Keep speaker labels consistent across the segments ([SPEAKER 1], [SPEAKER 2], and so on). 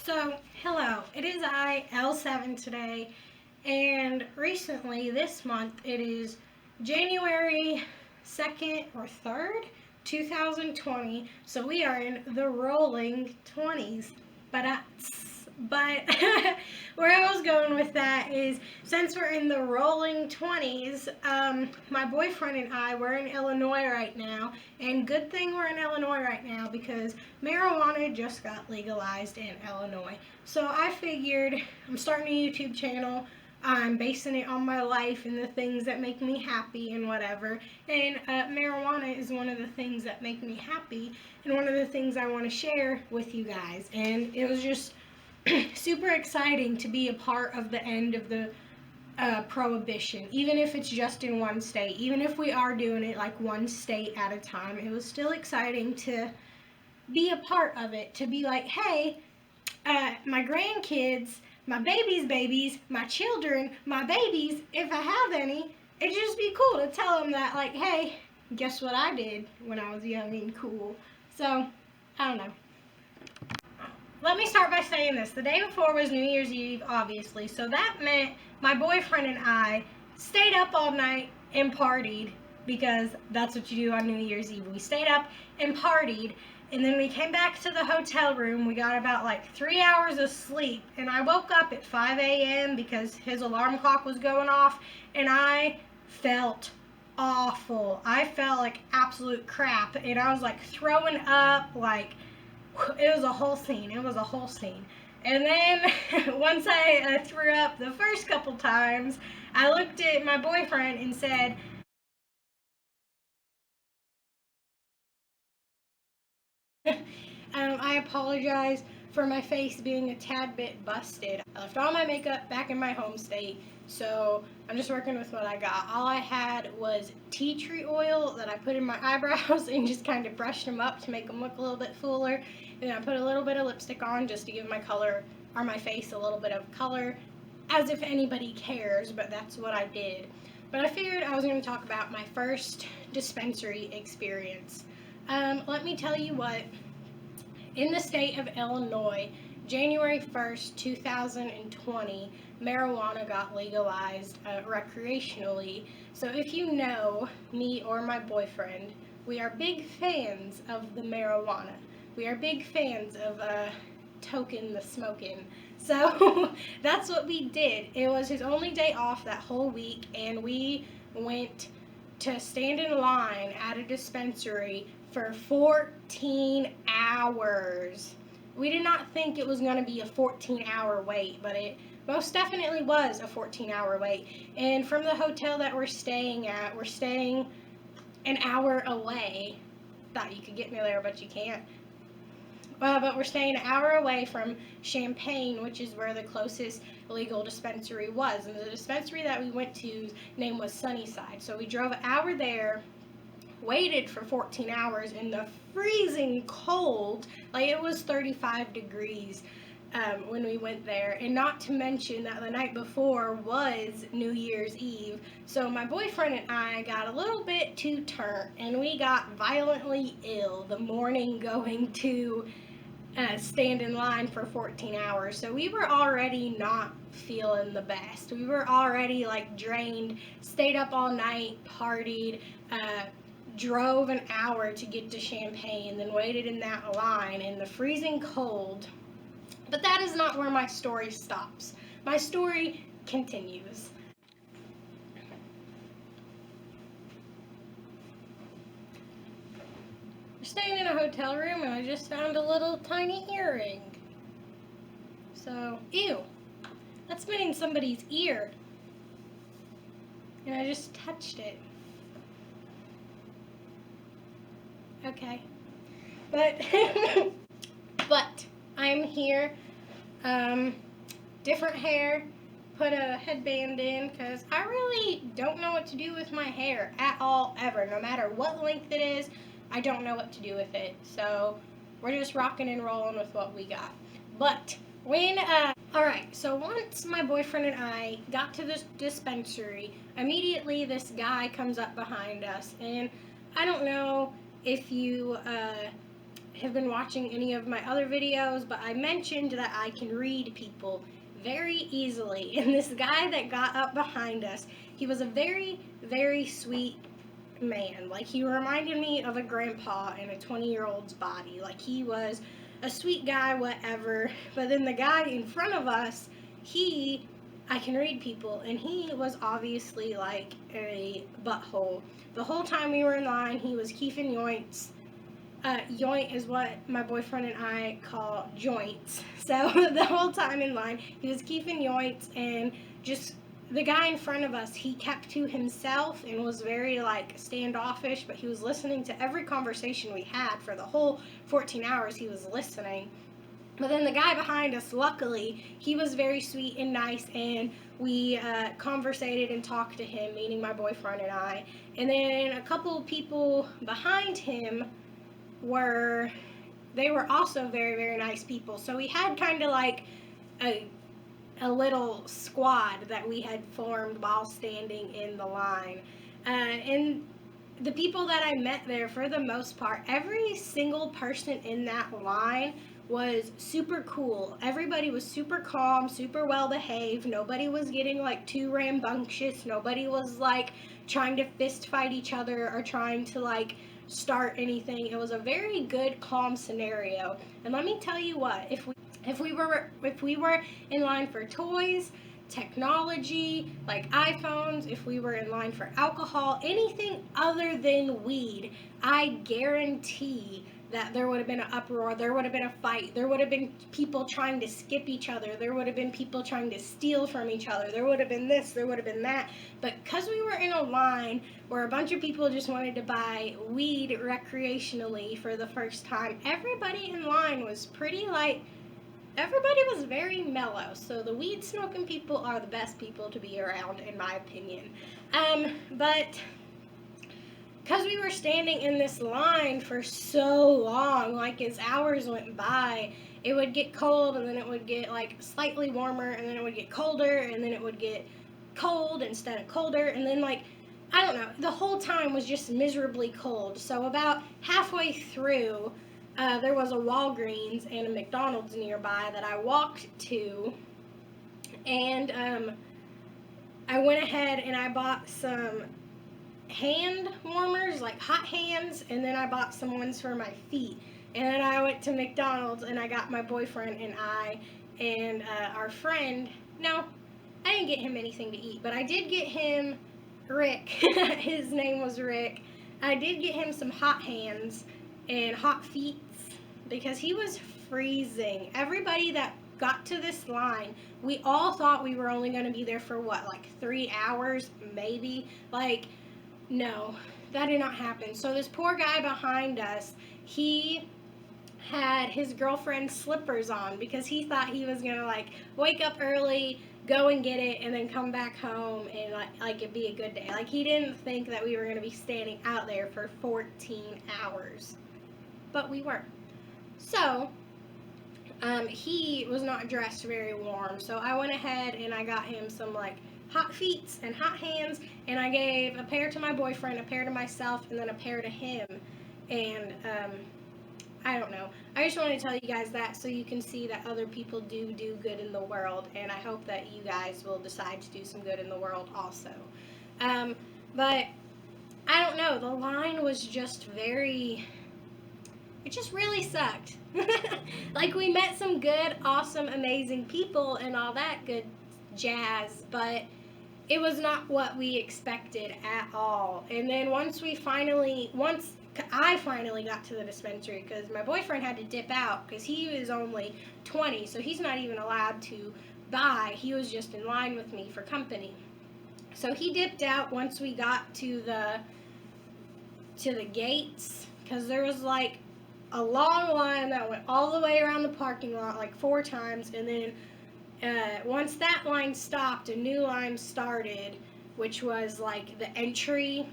[SPEAKER 1] So, hello, it is I, Ell 7 today, and recently, this month, it is January 2nd or 3rd, 2020, so we are in the rolling 20s. But where I was going with that is, since we're in the rolling 20s, my boyfriend and I, we're in Illinois right now, and good thing we're in Illinois right now because marijuana just got legalized in Illinois. So I figured I'm starting a YouTube channel. I'm basing it on my life and the things that make me happy and whatever. And marijuana is one of the things that make me happy and one of the things I want to share with you guys. And it was just super exciting to be a part of the end of the prohibition, even if it's just in one state, even if we are doing it like one state at a time. It was still exciting to be a part of it, to be like, hey, my grandkids, my babies, my children, my babies, if I have any, it'd just be cool to tell them that, like, hey, guess what I did when I was young and cool. So, I don't know. Let me start by saying this. The day before was New Year's Eve, obviously, so that meant my boyfriend and I stayed up all night and partied because that's what you do on New Year's Eve. We stayed up and partied, and then we came back to the hotel room. We got about like 3 hours of sleep, and I woke up at 5 a.m. because his alarm clock was going off, and I felt awful. I felt like absolute crap, and I was like throwing up, like, it was a whole scene. It was a whole scene. And then once I threw up the first couple times, I looked at my boyfriend and said, I apologize for my face being a tad bit busted. I left all my makeup back in my home state, so I'm just working with what I got. All I had was tea tree oil that I put in my eyebrows and just kind of brushed them up to make them look a little bit fuller. And then I put a little bit of lipstick on just to give my color, or my face, a little bit of color, as if anybody cares, but that's what I did. But I figured I was going to talk about my first dispensary experience. Let me tell you what. In the state of Illinois, January 1st, 2020, marijuana got legalized recreationally. So if you know me or my boyfriend, we are big fans of the marijuana. We are big fans of token the smoking. So that's what we did. It was his only day off that whole week, and we went to stand in line at a dispensary for 14 hours. We did not think it was going to be a 14-hour wait, but it most definitely was a 14-hour wait. And from the hotel that we're staying at, we're staying an hour away. Thought you could get me there, but you can't. But we're staying an hour away from Champaign, which is where the closest legal dispensary was. And the dispensary that we went to's name was Sunnyside. So we drove an hour there, waited for 14 hours in the freezing cold. Like, it was 35 degrees when we went there. And not to mention that the night before was New Year's Eve. So my boyfriend and I got a little bit too turnt, and we got violently ill the morning going to stand in line for 14 hours. So we were already not feeling the best. We were already like drained, stayed up all night, partied, drove an hour to get to Champaign, then waited in that line in the freezing cold. But that is not where my story stops. My story continues. We're staying in a hotel room, and I just found a little tiny earring. So, ew, that's been in somebody's ear. And I just touched it. Okay. But I'm here. Different hair. Put a headband in because I really don't know what to do with my hair at all, ever. No matter what length it is, I don't know what to do with it. So we're just rocking and rolling with what we got. But alright, so once my boyfriend and I got to this dispensary, immediately this guy comes up behind us, and I don't know if you have been watching any of my other videos, but I mentioned that I can read people very easily. And this guy that got up behind us, he was a very, very sweet man. Like, he reminded me of a grandpa in a 20-year-old's body. Like, he was a sweet guy, whatever. But then the guy in front of us, I can read people, and he was obviously like a butthole. The whole time we were in line, he was keeping yoints. Yoint is what my boyfriend and I call joints. So the whole time in line, he was keeping yoints, and just the guy in front of us, he kept to himself and was very like standoffish, but he was listening to every conversation we had for the whole 14 hours he was listening. But then the guy behind us, luckily, he was very sweet and nice, and we conversated and talked to him, meaning my boyfriend and I. And then a couple of people behind him they were also very, very nice people. So we had kind of like a little squad that we had formed while standing in the line. And the people that I met there, for the most part, every single person in that line was super cool. Everybody was super calm, super well behaved. Nobody was getting like too rambunctious. Nobody was like trying to fist fight each other or trying to like start anything. It was a very good, calm scenario. And let me tell you what, if we were in line for toys, technology, like iPhones, if we were in line for alcohol, anything other than weed, I guarantee that there would have been an uproar, there would have been a fight, there would have been people trying to skip each other, there would have been people trying to steal from each other, there would have been this, there would have been that. But because we were in a line where a bunch of people just wanted to buy weed recreationally for the first time, everybody in line was everybody was very mellow. So the weed smoking people are the best people to be around, in my opinion. But because we were standing in this line for so long, like as hours went by, it would get cold, and then it would get like slightly warmer, and then it would get colder, and then it would get cold instead of colder, and then like, I don't know, the whole time was just miserably cold. So about halfway through, there was a Walgreens and a McDonald's nearby that I walked to, and I went ahead and I bought some hand warmers, like hot hands, and then I bought some ones for my feet. And then I went to McDonald's and I got my boyfriend and our friend, no, I didn't get him anything to eat, but I did get him Rick. His name was Rick. I did get him some hot hands and hot feet because he was freezing. Everybody that got to this line, we all thought we were only going to be there for what, like 3 hours, maybe? Like, no, that did not happen. So this poor guy behind us, he had his girlfriend's slippers on because he thought he was going to like wake up early, go and get it, and then come back home and like it'd be a good day. Like, he didn't think that we were going to be standing out there for 14 hours. But we were. So, he was not dressed very warm. So I went ahead and I got him some like hot feet and hot hands, and I gave a pair to my boyfriend, a pair to myself, and then a pair to him. And I don't know, I just wanted to tell you guys that so you can see that other people do good in the world, and I hope that you guys will decide to do some good in the world also. But I don't know, the line was just it just really sucked. Like, we met some good, awesome, amazing people and all that good jazz, but it was not what we expected at all. And then once I finally got to the dispensary, because my boyfriend had to dip out because he was only 20, so he's not even allowed to buy. He was just in line with me for company. So he dipped out once we got to the gates, because there was like a long line that went all the way around the parking lot like 4 times, and then once that line stopped, a new line started, which was like the entry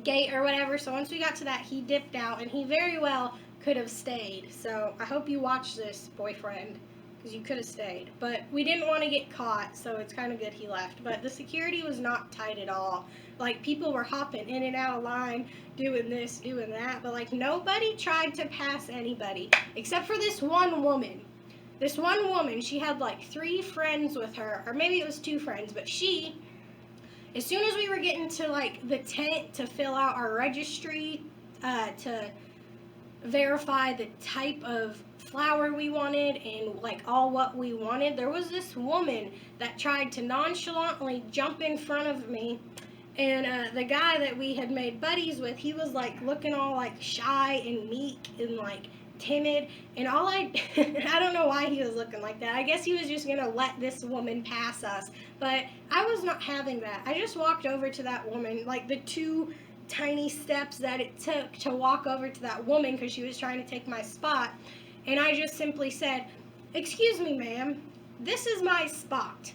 [SPEAKER 1] gate or whatever. So once we got to that, he dipped out, and he very well could have stayed. So I hope you watch this, boyfriend. because you could have stayed. But we didn't want to get caught, so it's kind of good he left. But the security was not tight at all. Like, people were hopping in and out of line, doing this, doing that, but like nobody tried to pass anybody except for this one woman. This one woman, she had like 3 friends with her, or maybe it was 2 friends, but she, as soon as we were getting to like the tent to fill out our registry, to verify the type of flower we wanted and like all what we wanted, there was this woman that tried to nonchalantly jump in front of me. And the guy that we had made buddies with, he was like looking all like shy and meek and like timid. And I don't know why he was looking like that. I guess he was just gonna let this woman pass us. But I was not having that. I just walked over to that woman, like the 2 tiny steps that it took to walk over to that woman because she was trying to take my spot. And I just simply said, "Excuse me, ma'am, this is my spot."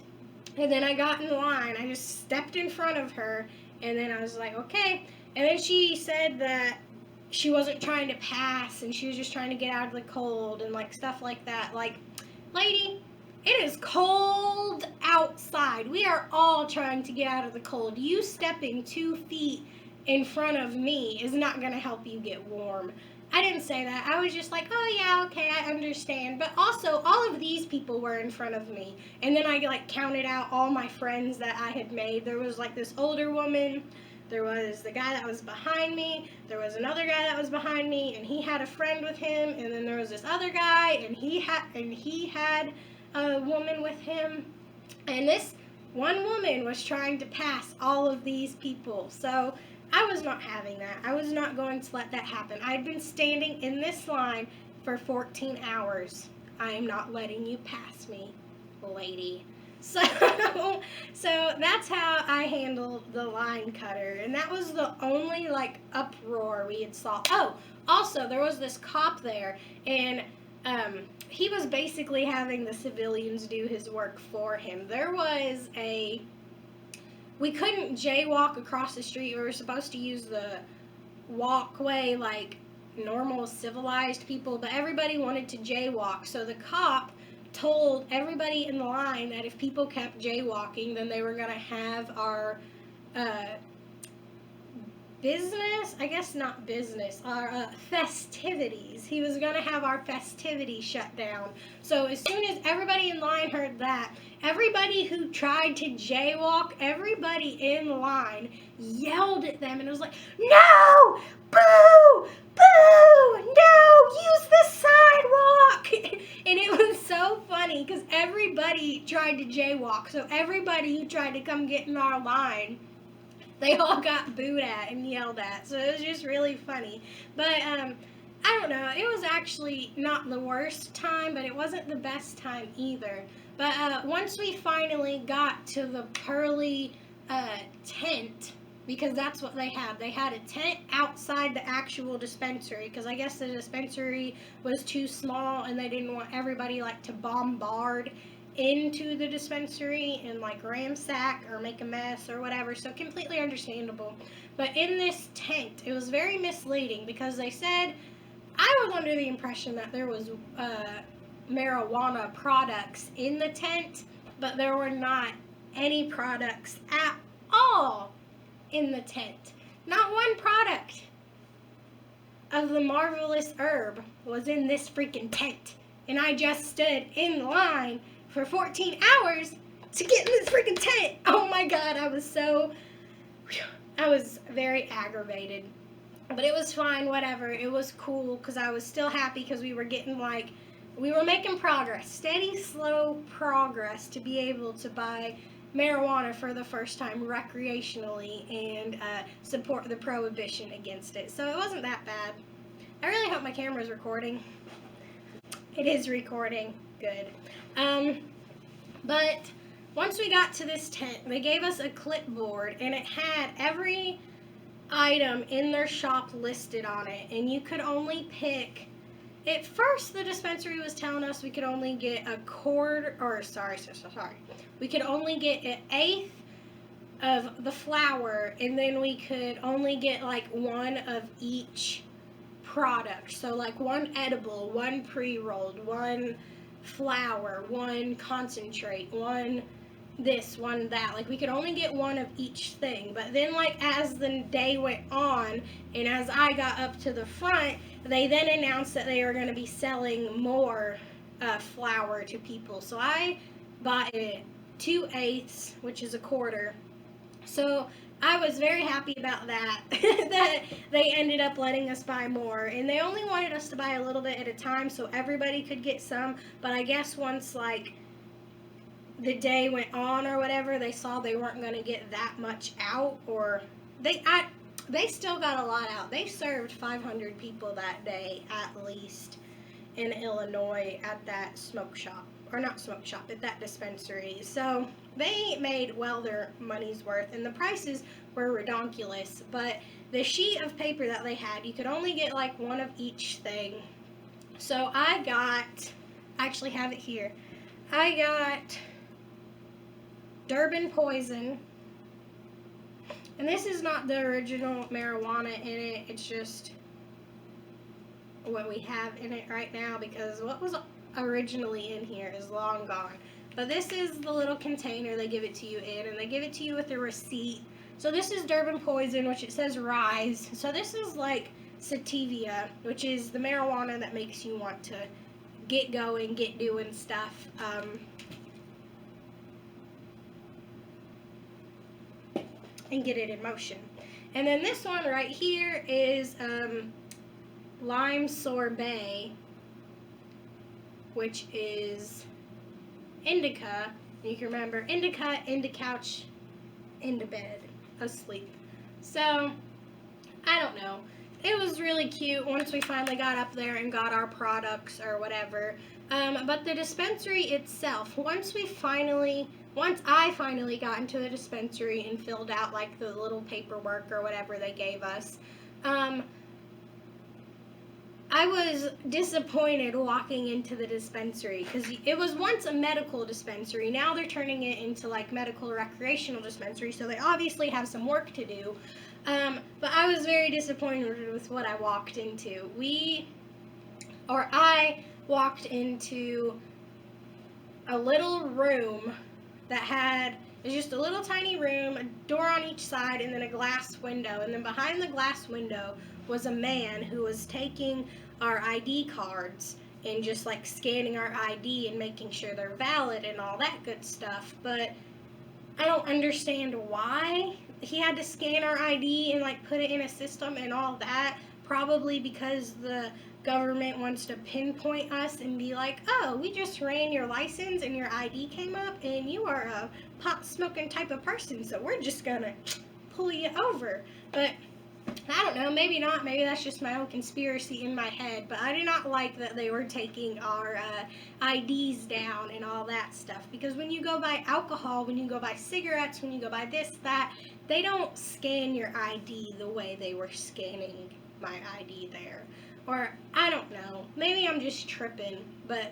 [SPEAKER 1] And then I got in line, I just stepped in front of her, and then I was like, okay. And then she said that she wasn't trying to pass, and she was just trying to get out of the cold, and like stuff like that. Like, lady, it is cold outside. We are all trying to get out of the cold. You stepping 2 feet in front of me is not going to help you get warm. I didn't say that. I was just like, oh yeah, okay, I understand. But also, all of these people were in front of me. And then I like counted out all my friends that I had made. There was like this older woman. There was the guy that was behind me. There was another guy that was behind me, and he had a friend with him. And then there was this other guy, and he had a woman with him. And this one woman was trying to pass all of these people. So I was not having that. I was not going to let that happen. I'd been standing in this line for 14 hours. I am not letting you pass me, lady. So that's how I handled the line cutter. And that was the only, like, uproar we had saw. Oh, also, there was this cop there, and he was basically having the civilians do his work for him. We couldn't jaywalk across the street. We were supposed to use the walkway like normal civilized people, but everybody wanted to jaywalk. So the cop told everybody in the line that if people kept jaywalking, then they were going to have our our festivities. He was going to have our festivities shut down. So as soon as everybody in line heard that, everybody who tried to jaywalk, everybody in line yelled at them and it was like, "No! Boo! Boo! No! Use the sidewalk!" And it was so funny because everybody tried to jaywalk. So everybody who tried to come get in our line, they all got booed at and yelled at. So it was just really funny. But I don't know. It was actually not the worst time, but it wasn't the best time either. But once we finally got to the pearly tent, because that's what they had. They had a tent outside the actual dispensary, because I guess the dispensary was too small and they didn't want everybody like to bombard into the dispensary and like ransack or make a mess or whatever, so completely understandable. But in this tent, it was very misleading because they said, I was under the impression that there was marijuana products in the tent, but there were not any products at all in the tent. Not one product of the marvelous herb was in this freaking tent. And I just stood in line for 14 hours to get in this freaking tent. Oh my God, I was very aggravated. But it was fine, whatever. It was cool because I was still happy because we were making progress. Steady, slow progress to be able to buy marijuana for the first time recreationally and support the prohibition against it. So it wasn't that bad. I really hope my camera's recording. It is recording. Good. But once we got to this tent, they gave us a clipboard and it had every item in their shop listed on it, and you could only pick. At first, the dispensary was telling us we could only get we could only get an eighth of the flour, and then we could only get like one of each product. So like one edible, one pre-rolled, one flour, one concentrate, one this, one that. Like, we could only get one of each thing. But then, like, as the day went on and as I got up to the front, they then announced that they were going to be selling more flour to people. So I bought it 2/8, which is a quarter. So I was very happy about that, that they ended up letting us buy more. And they only wanted us to buy a little bit at a time so everybody could get some. But I guess once, like, the day went on or whatever, they saw they weren't going to get that much out, or they still got a lot out. They served 500 people that day at least in Illinois at that smoke shop, or not smoke shop, at that dispensary. So they made well their money's worth, and the prices were redonkulous. But the sheet of paper that they had, you could only get like one of each thing. So I actually have it here. I got Durban Poison, and this is not the original marijuana in it, it's just what we have in it right now, because what was originally in here is long gone. But this is the little container they give it to you in, and they give it to you with a receipt. So this is Durban Poison, which it says Rise. So this is like sativa, which is the marijuana that makes you want to get going, get doing stuff. And get it in motion. And then this one right here is Lime Sorbet, which is indica. You can remember indica, into couch, into bed, asleep. So, I don't know. It was really cute once we finally got up there and got our products or whatever. But the dispensary itself, once I finally got into the dispensary and filled out like the little paperwork or whatever they gave us, I was disappointed walking into the dispensary, because it was once a medical dispensary. Now they're turning it into like medical recreational dispensary, so they obviously have some work to do. But I was very disappointed with what I walked into. I walked into a little room that it was just a little tiny room, a door on each side, and then a glass window. And then behind the glass window was a man who was taking our ID cards and just like scanning our ID and making sure they're valid and all that good stuff. But I don't understand why he had to scan our ID and like put it in a system and all that. Probably because the government wants to pinpoint us and be like, oh, we just ran your license and your ID came up and you are a pot smoking type of person, so we're just gonna pull you over. But I don't know, maybe not. Maybe that's just my own conspiracy in my head. But I did not like that they were taking our IDs down and all that stuff. Because when you go buy alcohol, when you go buy cigarettes, when you go buy this, that, they don't scan your ID the way they were scanning my ID there. Or, I don't know. Maybe I'm just tripping. But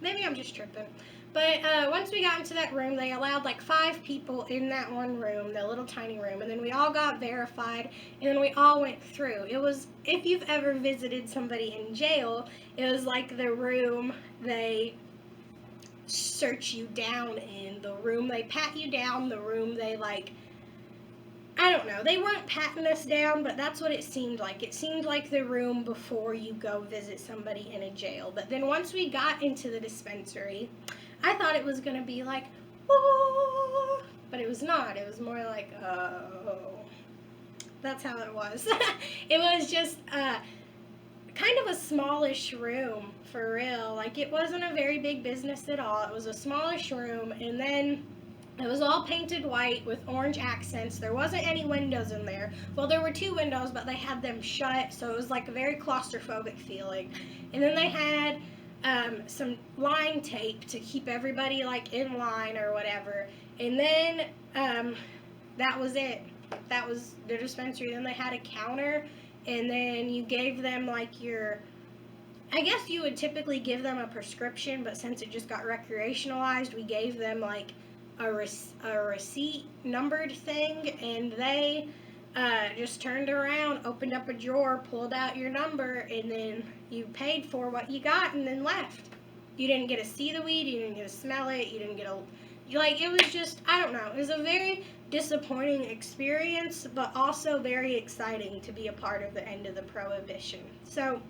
[SPEAKER 1] maybe I'm just tripping. But once we got into that room, they allowed like 5 people in that one room, the little tiny room, and then we all got verified, and then we all went through. It was, if you've ever visited somebody in jail, it was like the room they search you down in, the room they pat you down, the room they like, I don't know, they weren't patting us down, but that's what it seemed like. It seemed like the room before you go visit somebody in a jail. But then once we got into the dispensary, I thought it was going to be like, oh, but it was not. It was more like, oh. That's how it was. It was just kind of a smallish room, for real. Like, it wasn't a very big business at all. It was a smallish room, and then it was all painted white with orange accents. There wasn't any windows in there. Well, there were 2 windows, but they had them shut, so it was like a very claustrophobic feeling. And then they had some line tape to keep everybody like in line or whatever. And then that was it. That was the dispensary. Then they had a counter, and then you gave them like I guess you would typically give them a prescription, but since it just got recreationalized, we gave them like a receipt numbered thing, and they just turned around, opened up a drawer, pulled out your number, and then you paid for what you got and then left. You didn't get to see the weed, you didn't get to smell it, you didn't get to, like, it was just, I don't know, it was a very disappointing experience, but also very exciting to be a part of the end of the prohibition. So,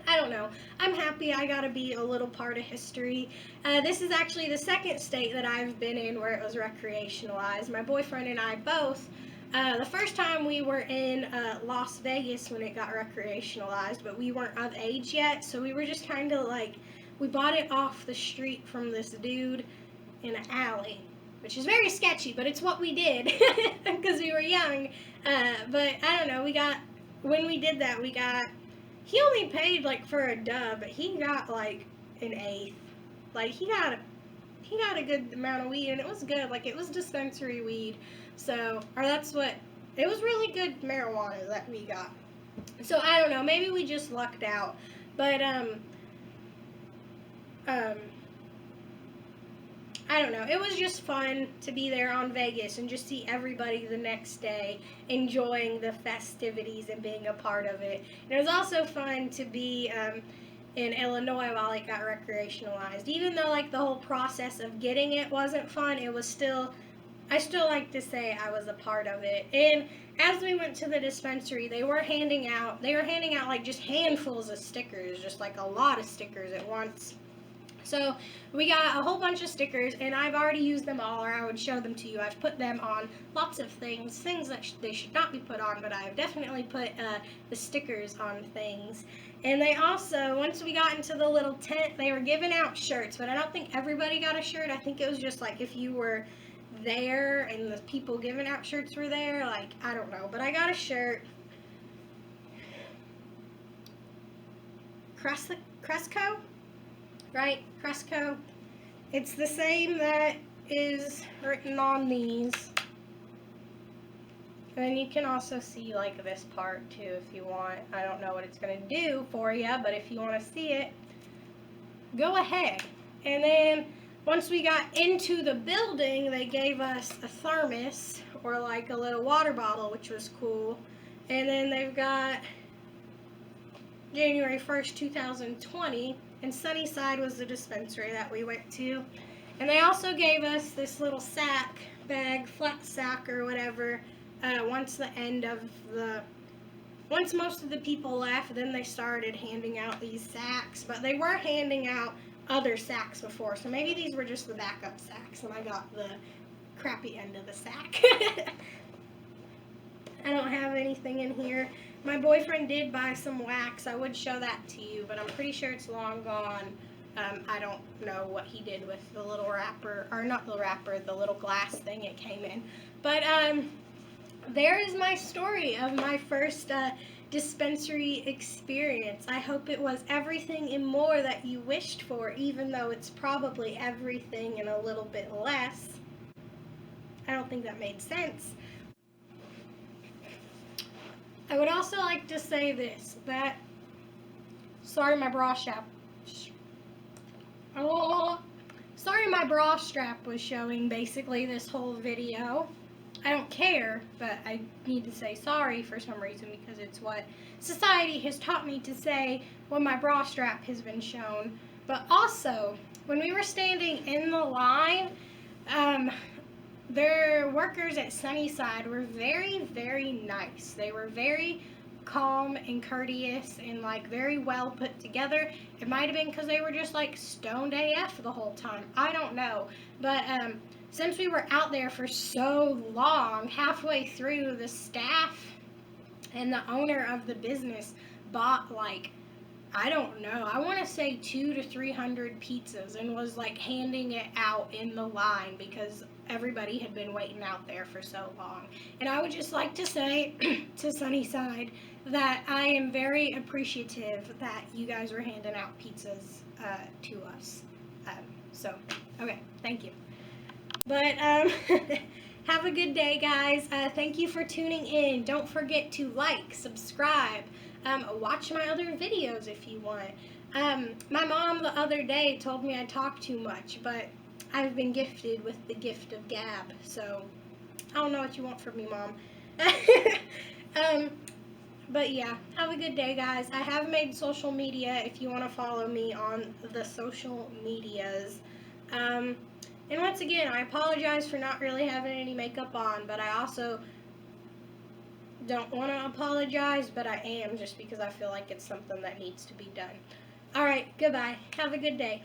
[SPEAKER 1] I don't know. I'm happy I got to be a little part of history. This is actually the second state that I've been in where it was recreationalized. My boyfriend and I both. The first time we were in Las Vegas when it got recreationalized, but we weren't of age yet, so we were just kind of like, we bought it off the street from this dude in an alley, which is very sketchy, but it's what we did because we were young. But I don't know, when we did that, he only paid like for a dub, but he got like an eighth. Like he got a good amount of weed, and it was good. Like it was dispensary weed, so it was really good marijuana that we got. So I don't know, maybe we just lucked out, but I don't know. It was just fun to be there on Vegas and just see everybody the next day enjoying the festivities and being a part of it. And it was also fun to be in Illinois while it got recreationalized. Even though like the whole process of getting it wasn't fun, I still like to say I was a part of it. And as we went to the dispensary, they were handing out like just handfuls of stickers, just like a lot of stickers at once. So we got a whole bunch of stickers, and I've already used them all, or I would show them to you. I've put them on lots of things that they should not be put on, but I've definitely put the stickers on things. And they also, once we got into the little tent, they were giving out shirts, but I don't think everybody got a shirt. I think it was just like if you were there and the people giving out shirts were there, like, I don't know. But I got a shirt. Cresco? Right? Cresco. It's the same that is written on these. And then you can also see like this part too if you want. I don't know what it's going to do for you, but if you want to see it, go ahead. And then once we got into the building, they gave us a thermos or like a little water bottle, which was cool. And then they've got January 1st, 2020, and Sunnyside was the dispensary that we went to. And they also gave us this little sack, bag, flat sack or whatever, once most of the people left, then they started handing out these sacks. But they were handing out other sacks before, so maybe these were just the backup sacks, and I got the crappy end of the sack. I don't have anything in here. My boyfriend did buy some wax. I would show that to you, but I'm pretty sure it's long gone. I don't know what he did with the little wrapper, or not the wrapper, the little glass thing it came in. But there is my story of my first dispensary experience. I hope it was everything and more that you wished for, even though it's probably everything and a little bit less. I don't think that made sense. I would also like to say this, that, sorry my bra strap was showing basically this whole video. I don't care, but I need to say sorry for some reason because it's what society has taught me to say when my bra strap has been shown. But also, when we were standing in the line, their workers at Sunnyside were very, very nice. They were very calm and courteous and like very well put together. It might have been because they were just like stoned AF the whole time. I don't know. But since we were out there for so long, halfway through, the staff and the owner of the business bought like, I don't know, I want to say 200 to 300 pizzas and was like handing it out in the line because everybody had been waiting out there for so long. And I would just like to say to Sunnyside that I am very appreciative that you guys were handing out pizzas to us. Okay, thank you. But have a good day, guys. Thank you for tuning in. Don't forget to like, subscribe, watch my other videos if you want. My mom the other day told me I talk too much, but I've been gifted with the gift of gab, so I don't know what you want from me, Mom. But yeah, have a good day, guys. I have made social media if you want to follow me on the social medias. Um, and once again, I apologize for not really having any makeup on, but I also don't want to apologize, but I am just because I feel like it's something that needs to be done. All right, goodbye. Have a good day.